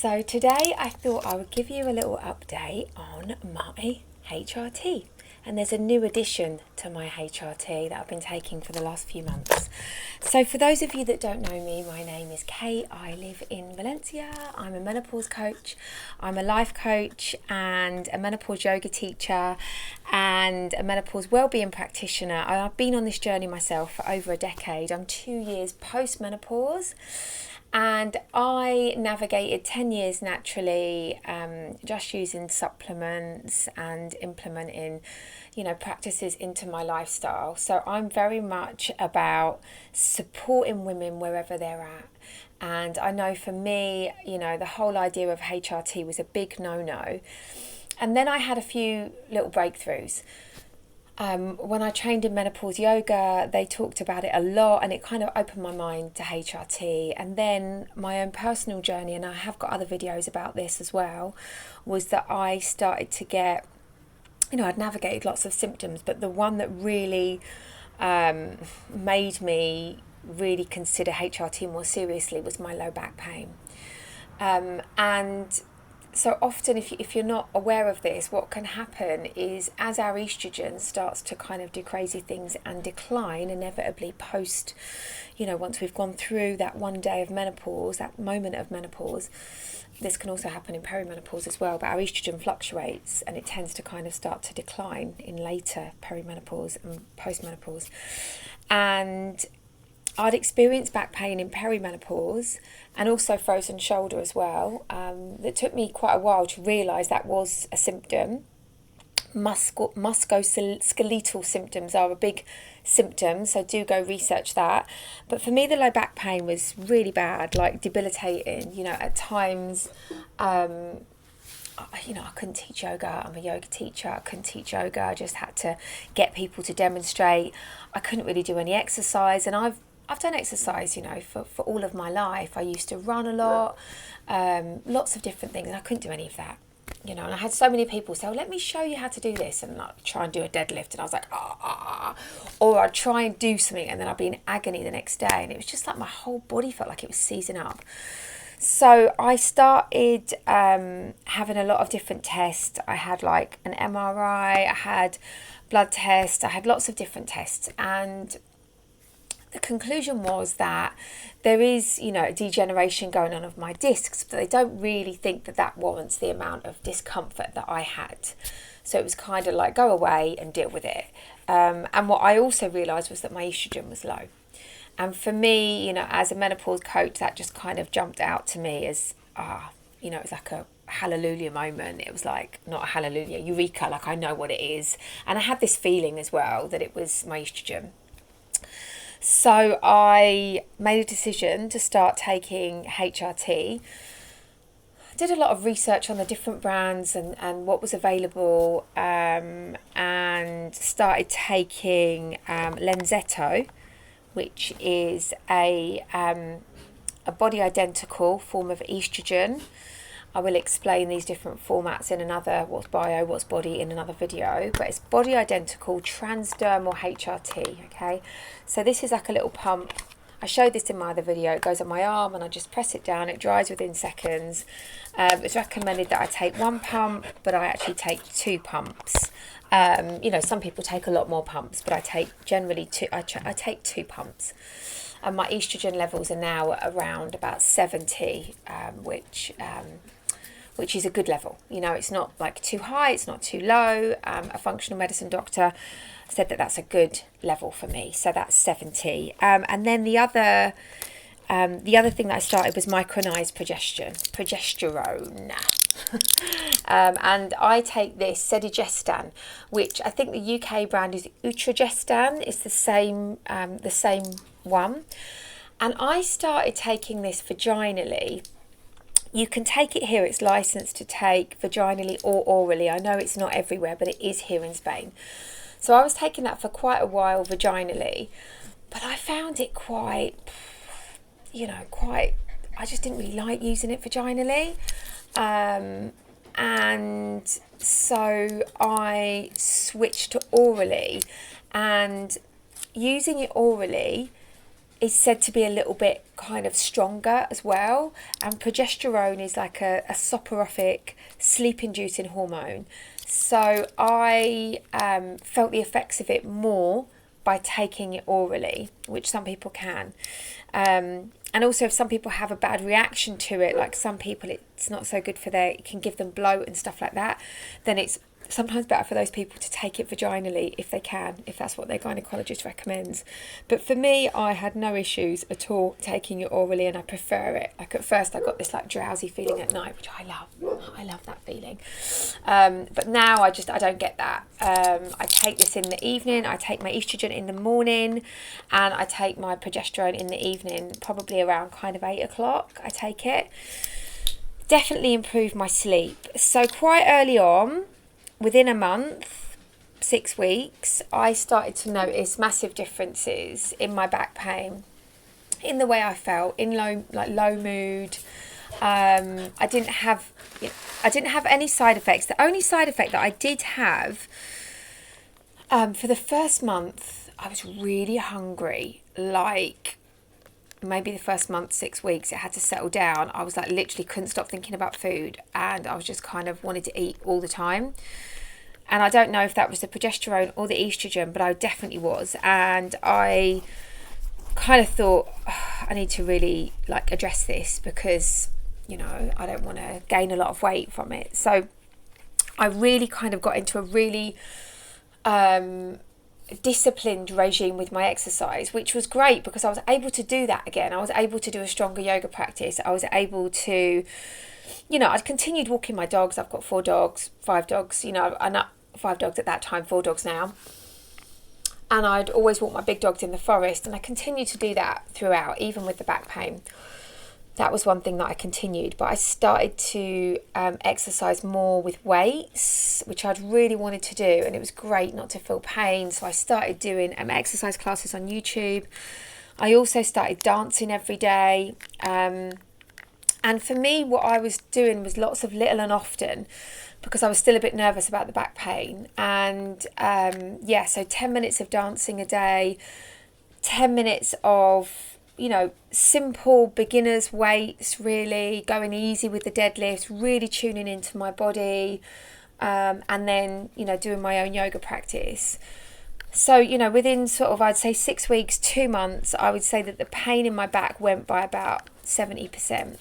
So today I thought I would give you a little update on my HRT. And there's a new addition to my HRT that I've been taking for the last few months. So for those of you that don't know me, my name is Kate. I live in Valencia. I'm a menopause coach. I'm a life coach and a menopause yoga teacher and a menopause wellbeing practitioner. I've been on this journey myself for over a decade. I'm 2 years post-menopause. And I navigated 10 years naturally, just using supplements and implementing, practices into my lifestyle. So I'm very much about supporting women wherever they're at. And I know for me, the whole idea of HRT was a big no-no. And then I had a few little breakthroughs. When I trained in menopause yoga, they talked about it a lot and it kind of opened my mind to HRT. And then my own personal journey, and I have got other videos about this as well, was that I started to get, I'd navigated lots of symptoms, but the one that really made me really consider HRT more seriously was my low back pain. And so often, if you're not aware of this, what can happen is as our estrogen starts to kind of do crazy things and decline inevitably post, once we've gone through that one day of menopause, that moment of menopause, this can also happen in perimenopause as well, but our estrogen fluctuates and it tends to kind of start to decline in later perimenopause and postmenopause. And I'd experienced back pain in perimenopause and also frozen shoulder as well. That took me quite a while to realise that was a symptom. Musculoskeletal symptoms are a big symptom, so do go research that. But for me, the low back pain was really bad, like debilitating. At times, I couldn't teach yoga. I'm a yoga teacher. I couldn't teach yoga. I just had to get people to demonstrate. I couldn't really do any exercise, and I've done exercise, for all of my life. I used to run a lot, lots of different things, and I couldn't do any of that, and I had so many people say, let me show you how to do this, and I'd try and do a deadlift, and I was like, or I'd try and do something, and then I'd be in agony the next day, and it was just like my whole body felt like it was seizing up. So I started having a lot of different tests. I had like an MRI, I had blood tests, I had lots of different tests, and the conclusion was that there is, a degeneration going on of my discs, but they don't really think that warrants the amount of discomfort that I had. So it was kind of like, go away and deal with it. And what I also realised was that my estrogen was low. And for me, as a menopause coach, that just kind of jumped out to me as, it was like a hallelujah moment. It was like, not a hallelujah, eureka, like I know what it is. And I had this feeling as well that it was my estrogen. So I made a decision to start taking HRT. I did a lot of research on the different brands and what was available, and started taking Lenzetto, which is a body identical form of estrogen. I will explain these different formats in another what's bio, what's body in another video, but it's body identical transdermal HRT, okay? So this is like a little pump. I showed this in my other video. It goes on my arm and I just press it down. It dries within seconds. It's recommended that I take 1 pump, but I actually take 2 pumps. Some people take a lot more pumps, but I take generally 2. I take 2 pumps. And my estrogen levels are now around about 70, which is a good level. It's not like too high, it's not too low. A functional medicine doctor said that that's a good level for me, so that's 70. And then the other thing that I started was micronized progesterone. And I take this Sedigestan, which I think the UK brand is Utrogestan. It's the same one. And I started taking this vaginally. You can take it here. It's licensed to take vaginally or orally. I know it's not everywhere, but it is here in Spain. So I was taking that for quite a while vaginally, but I found it quite, I just didn't really like using it vaginally. And so I switched to orally, and using it orally, is said to be a little bit kind of stronger as well. And progesterone is like a soporific sleep-inducing hormone. So I felt the effects of it more by taking it orally, which some people can. And also if some people have a bad reaction to it, like some people it's not so good for it can give them bloat and stuff like that, then it's sometimes better for those people to take it vaginally if they can, if that's what their gynaecologist recommends. But for me, I had no issues at all taking it orally, and I prefer it. Like at first I got this like drowsy feeling at night, which I love that feeling. But now I don't get that. I take this in the evening, I take my estrogen in the morning, and I take my progesterone in the evening, probably around kind of 8 o'clock I take it. Definitely improved my sleep. So quite early on, within a month, 6 weeks, I started to notice massive differences in my back pain, in the way I felt, in low mood. I didn't have any side effects. The only side effect that I did have, for the first month, I was really hungry. Like maybe the first month, 6 weeks, it had to settle down. I was like literally couldn't stop thinking about food, and I was just kind of wanted to eat all the time. And I don't know if that was the progesterone or the estrogen, but I definitely was. And I kind of thought, oh, I need to really like address this, because, you know, I don't want to gain a lot of weight from it. So I really kind of got into a really disciplined regime with my exercise, which was great because I was able to do that again. I was able to do a stronger yoga practice. I was able to, you know, I'd continued walking my dogs. I've got 5 dogs, you know, and 5 dogs at that time, 4 dogs now. And I'd always walk my big dogs in the forest, and I continued to do that throughout, even with the back pain. That was one thing that I continued, but I started to exercise more with weights, which I'd really wanted to do, and it was great not to feel pain. So I started doing exercise classes on YouTube. I also started dancing every day. And for me, what I was doing was lots of little and often, because I was still a bit nervous about the back pain. And so 10 minutes of dancing a day, 10 minutes of, you know, simple beginners weights, really going easy with the deadlifts, really tuning into my body, and then, you know, doing my own yoga practice. So, you know, within sort of, I'd say 6 weeks, 2 months, I would say that the pain in my back went by about 70%.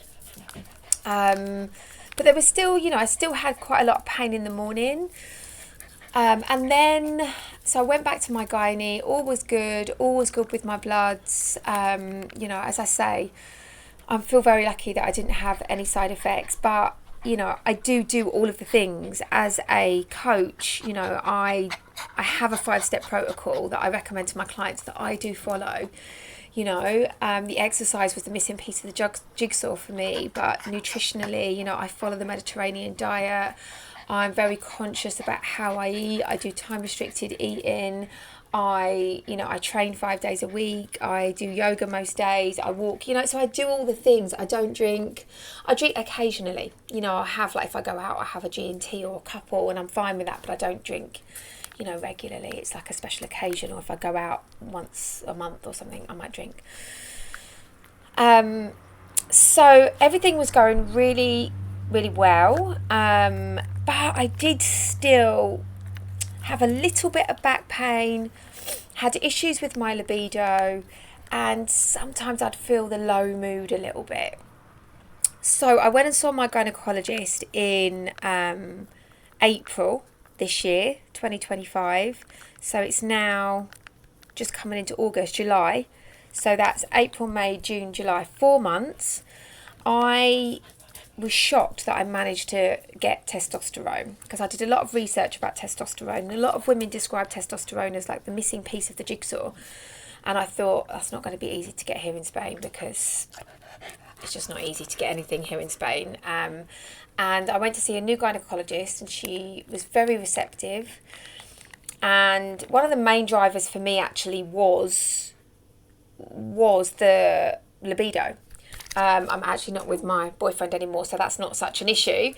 But there was still, you know, I still had quite a lot of pain in the morning. And then, so I went back to my gynae, all was good with my bloods. You know, as I say, I feel very lucky that I didn't have any side effects, but, you know, I do all of the things as a coach. You know, I have a 5-step protocol that I recommend to my clients that I do follow. You know, the exercise was the missing piece of the jigsaw for me, but nutritionally, you know, I follow the Mediterranean diet. I'm very conscious about how I eat. I do time restricted eating. I train 5 days a week. I do yoga most days. I walk, you know, so I do all the things. I don't drink. I drink occasionally. You know, I have, like, if I go out, I have a G&T or a couple, and I'm fine with that, but I don't drink, you know, regularly. It's like a special occasion, or if I go out once a month or something, I might drink. So everything was going really, really well. But I did still have a little bit of back pain, had issues with my libido, and sometimes I'd feel the low mood a little bit. So I went and saw my gynaecologist in April this year, 2025. So it's now just coming into August, July. So that's April, May, June, July, 4 months. I was shocked that I managed to get testosterone, because I did a lot of research about testosterone, and a lot of women describe testosterone as like the missing piece of the jigsaw, and I thought that's not going to be easy to get here in Spain, because it's just not easy to get anything here in Spain. And I went to see a new gynaecologist, and she was very receptive, and one of the main drivers for me actually was the libido. I'm actually not with my boyfriend anymore, so that's not such an issue.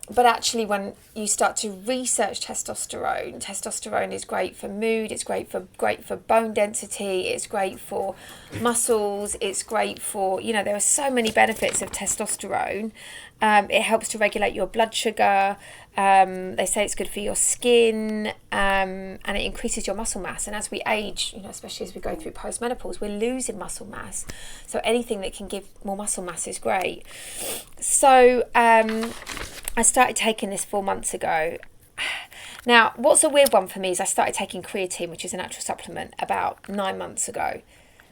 but actually, when you start to research testosterone is great for mood. It's great for bone density. It's great for muscles. It's great for, you know, there are so many benefits of testosterone. It helps to regulate your blood sugar. They say it's good for your skin, and it increases your muscle mass. And as we age, you know, especially as we go through postmenopause, we're losing muscle mass. So anything that can give more muscle mass is great. So I started taking this 4 months ago. Now, what's a weird one for me is I started taking creatine, which is a natural supplement, about 9 months ago.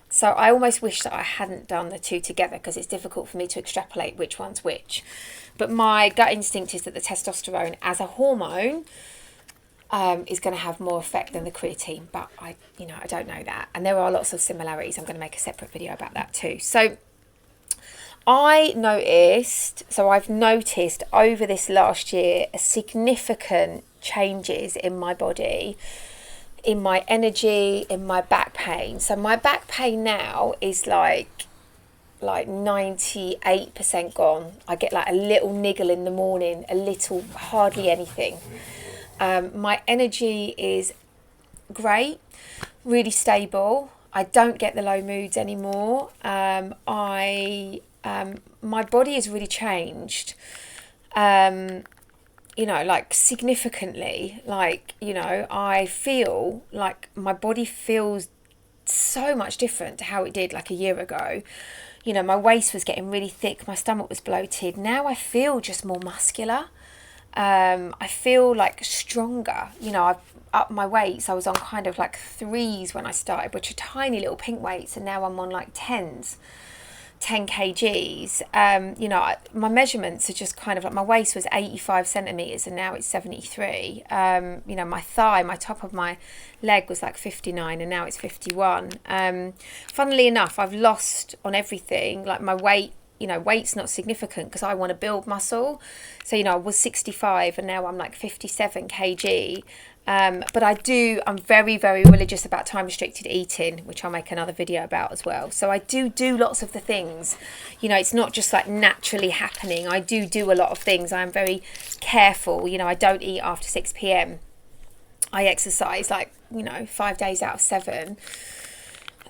So I almost wish that I hadn't done the two together, because it's difficult for me to extrapolate which one's which. But my gut instinct is that the testosterone as a hormone is going to have more effect than the creatine. But I don't know that. And there are lots of similarities. I'm going to make a separate video about that too. So I've noticed over this last year a significant changes in my body, in my energy, in my back pain. So my back pain now is like 98% gone. I get like a little niggle in the morning, hardly anything. My energy is great, really stable. I don't get the low moods anymore. My body has really changed. Like significantly, I feel like my body feels so much different to how it did like a year ago. My waist was getting really thick, my stomach was bloated. Now I feel just more muscular. I feel like stronger. I've upped my weights. I was on kind of like 3s when I started, which are tiny little pink weights, and now I'm on like 10s. 10 kgs. My measurements are just kind of like, my waist was 85 centimeters and now it's 73. My top of my leg was like 59 and now it's 51. Funnily enough, I've lost on everything. Like my weight, weight's not significant because I want to build muscle. So, I was 65 and now I'm like 57 kg. But I'm very, very religious about time restricted eating, which I'll make another video about as well. So I do lots of the things, it's not just like naturally happening. I do a lot of things. I'm very careful. I don't eat after 6 p.m. I exercise 5 days out of 7.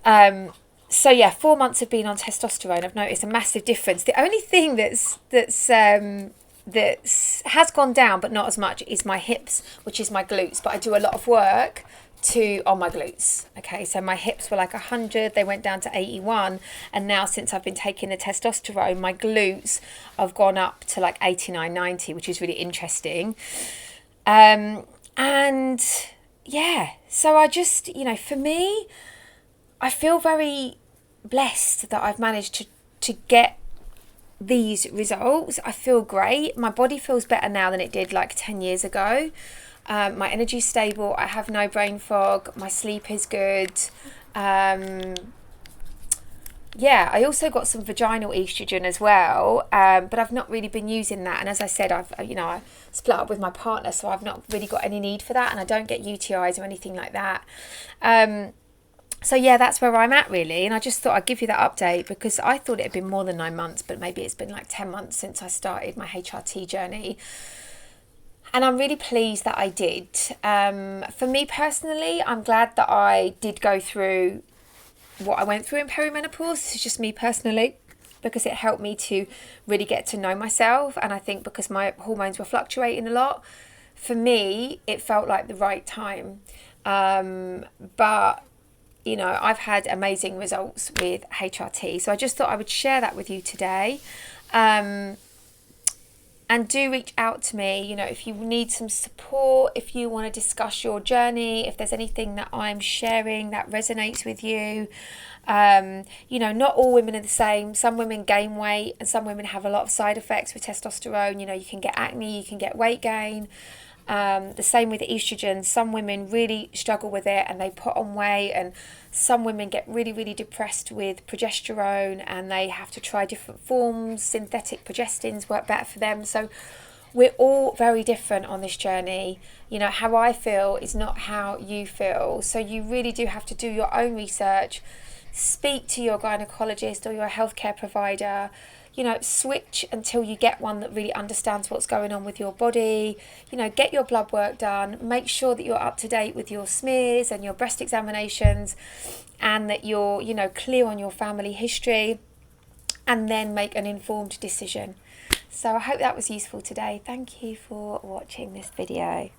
4 months of being on testosterone, I've noticed a massive difference. The only thing that has gone down but not as much is my hips, which is my glutes. But I do a lot of work on my glutes. Okay, so my hips were like 100, they went down to 81, and now since I've been taking the testosterone, my glutes have gone up to like 89, 90, which is really interesting. So I just, for me, I feel very blessed that I've managed to get these results. I feel great. My body feels better now than it did like 10 years ago. My energy's stable. I have no brain fog. My sleep is good. I also got some vaginal estrogen as well, but I've not really been using that. And as I said, I split up with my partner, so I've not really got any need for that, and I don't get UTIs or anything like that. That's where I'm at really, and I just thought I'd give you that update because I thought it had been more than 9 months, but maybe it's been like 10 months since I started my HRT journey. And I'm really pleased that I did. For me personally, I'm glad that I did go through what I went through in perimenopause. This is just me personally, because it helped me to really get to know myself. And I think because my hormones were fluctuating a lot, for me, it felt like the right time. But I've had amazing results with HRT. So I just thought I would share that with you today. And do reach out to me, if you need some support, if you want to discuss your journey, if there's anything that I'm sharing that resonates with you. Not all women are the same. Some women gain weight and some women have a lot of side effects with testosterone. You can get acne, you can get weight gain. The same with estrogen. Some women really struggle with it and they put on weight, and some women get really, really depressed with progesterone and they have to try different forms. Synthetic progestins work better for them. So we're all very different on this journey. How I feel is not how you feel. So you really do have to do your own research. Speak to your gynecologist or your healthcare provider. you know, switch until you get one that really understands what's going on with your body. You know, get your blood work done, make sure that you're up to date with your smears and your breast examinations, and that you're, you know, clear on your family history, and then make an informed decision. So I hope that was useful today. Thank you for watching this video.